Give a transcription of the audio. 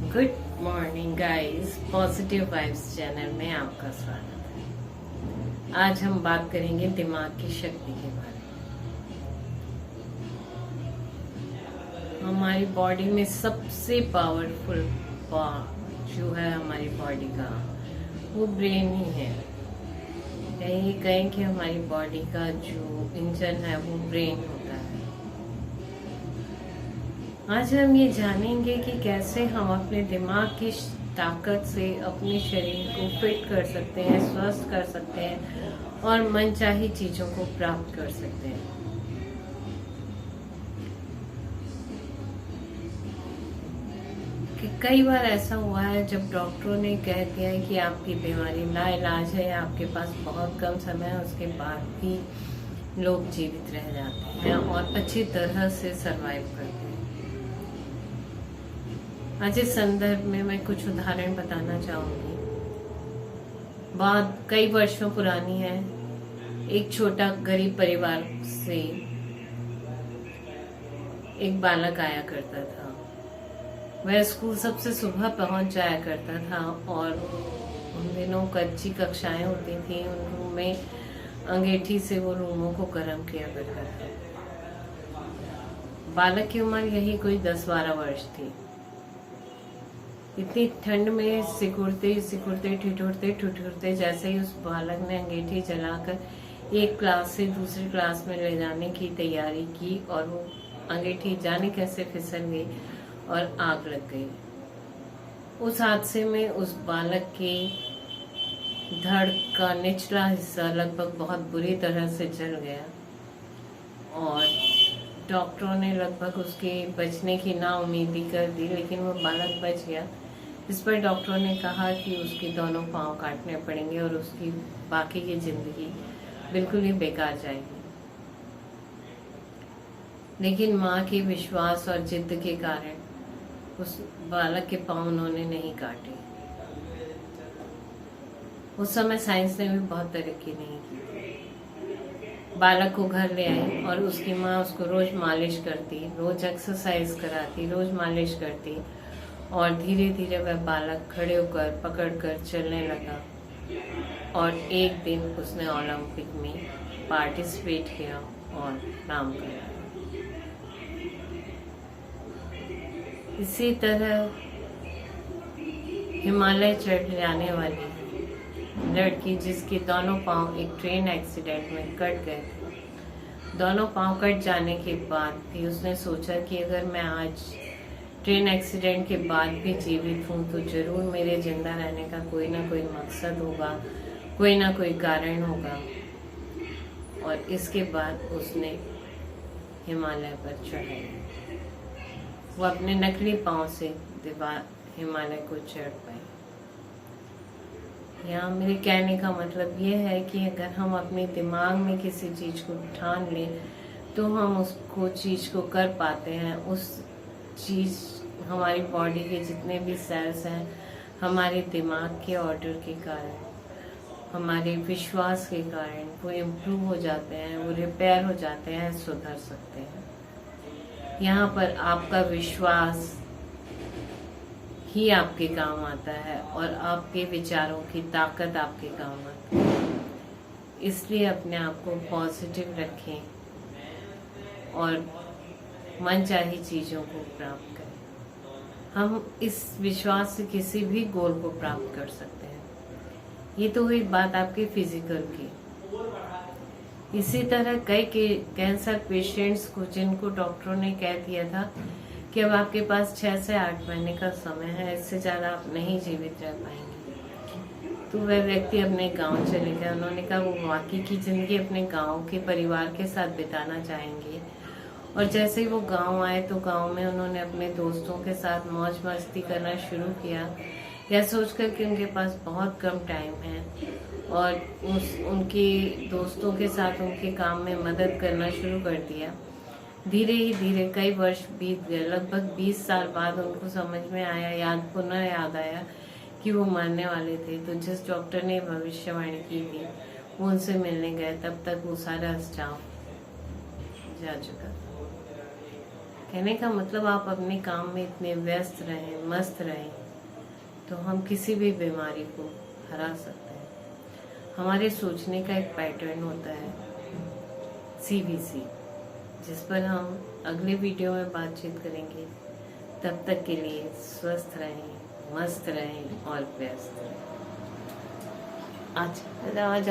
Good morning guys, positive vibes channel में आपका स्वागत है। आज हम बात करेंगे दिमाग की शक्ति के बारे में। हमारी बॉडी में सबसे पावरफुल पार्ट जो है हमारी बॉडी का, वो ब्रेन ही है। यही कहें कि हमारी बॉडी का जो इंजन है वो ब्रेन होता है। आज हम ये जानेंगे कि कैसे हम अपने दिमाग की ताकत से अपने शरीर को फिट कर सकते हैं, स्वस्थ कर सकते हैं और मनचाही चीजों को प्राप्त कर सकते हैं। कि कई बार ऐसा हुआ है जब डॉक्टरों ने कह दिया है कि आपकी बीमारी लाइलाज है, आपके पास बहुत कम समय है, उसके बाद भी लोग जीवित रह जाते हैं और अच्छी तरह से सरवाइव करते हैं। आज इस संदर्भ में मैं कुछ उदाहरण बताना चाहूंगी। बात कई वर्षों पुरानी है। एक छोटा गरीब परिवार से एक बालक आया करता था। वह स्कूल सबसे सुबह पहुंच जाया करता था और उन दिनों कच्ची कक्षाएं होती थी। उन रूम में अंगीठी से वो रूमों को गर्म किया करता था। बालक की उम्र यही कोई 10-12 वर्ष थी। इतनी ठंड में सिकुड़ते सिकुड़ते ठिठुरते जैसे ही उस बालक ने अंगीठी जलाकर एक क्लास से दूसरी क्लास में ले जाने की तैयारी की और वो अंगीठी जाने कैसे फिसल गई और आग लग गई। उस हादसे में उस बालक के धड़ का निचला हिस्सा लगभग बहुत बुरी तरह से जल गया और डॉक्टरों ने लगभग उसके बचने की नाउम्मीदी कर दी, लेकिन वो बालक बच गया। इस पर डॉक्टरों ने कहा कि उसके दोनों पांव काटने पड़ेंगे और उसकी बाकी की जिंदगी बिल्कुल ही बेकार जाएगी। लेकिन माँ के विश्वास और जिद के कारण उस बालक के पांव उन्होंने नहीं काटे। उस समय साइंस ने भी बहुत तरक्की नहीं की थी। बालक को घर ले आई और उसकी माँ उसको रोज मालिश करती, रोज एक्सरसाइज कराती, रोज मालिश करती और धीरे धीरे वह बालक खड़े होकर पकड़कर चलने लगा और एक दिन उसने ओलंपिक में पार्टिसिपेट किया और नाम कमाया। इसी तरह हिमालय चढ़ जाने वाली लड़की जिसके दोनों पांव एक ट्रेन एक्सीडेंट में कट गए थे, दोनों पांव कट जाने के बाद भी उसने सोचा कि अगर मैं आज ट्रेन एक्सीडेंट के बाद भी जीवित हूँ तो जरूर मेरे जिंदा रहने का कोई ना कोई मकसद होगा, कोई ना कोई कारण होगा। और इसके बाद उसने हिमालय पर चढ़ाई। वो अपने नकली पांव से हिमालय को चढ़ पाई। यहाँ मेरे कहने का मतलब ये है कि अगर हम अपने दिमाग में किसी चीज को ठान लें तो हम उसको चीज को कर पाते हैं। उस चीज हमारी बॉडी के जितने भी सेल्स हैं, हमारे दिमाग के ऑर्डर के कारण, हमारे विश्वास के कारण वो इम्प्रूव हो जाते हैं, वो रिपेयर हो जाते हैं, सुधर सकते हैं। यहाँ पर आपका विश्वास ही आपके काम आता है और आपके विचारों की ताकत आपके काम आती है। इसलिए अपने आप को पॉजिटिव रखें और मनचाही चीजों को प्राप्त करें। हम इस विश्वास से किसी भी गोल को प्राप्त कर सकते हैं। ये तो हुई बात आपके फिजिकल की। इसी तरह कई कैंसर पेशेंट्स को जिनको डॉक्टरों ने कह दिया था कि अब आपके पास 6 से 8 महीने का समय है, इससे ज्यादा आप नहीं जीवित रह पाएंगे, तो वह व्यक्ति अपने गांव चले गए। उन्होंने कहा वो बाकी की जिंदगी अपने गांव के परिवार के साथ बिताना चाहेंगे। और जैसे ही वो गांव आए तो गांव में उन्होंने अपने दोस्तों के साथ मौज मस्ती करना शुरू किया, यह सोचकर कि उनके पास बहुत कम टाइम है और उनके दोस्तों के साथ उनके काम में मदद करना शुरू कर दिया। धीरे ही धीरे कई वर्ष बीत गए। लगभग 20 साल बाद उनको समझ में आया, पुनः याद आया कि वो मरने वाले थे। तो जिस डॉक्टर ने भविष्यवाणी की थी वो उनसे मिलने गए। तब तक वो सारा स्टाफ जा चुका था। कहने का मतलब आप अपने काम में इतने व्यस्त रहें, मस्त रहें, तो हम किसी भी बीमारी को हरा सकते हैं। हमारे सोचने का एक पैटर्न होता है CBC, जिस पर हम अगले वीडियो में बातचीत करेंगे। तब तक के लिए स्वस्थ रहें, मस्त रहें और व्यस्त रहें। आज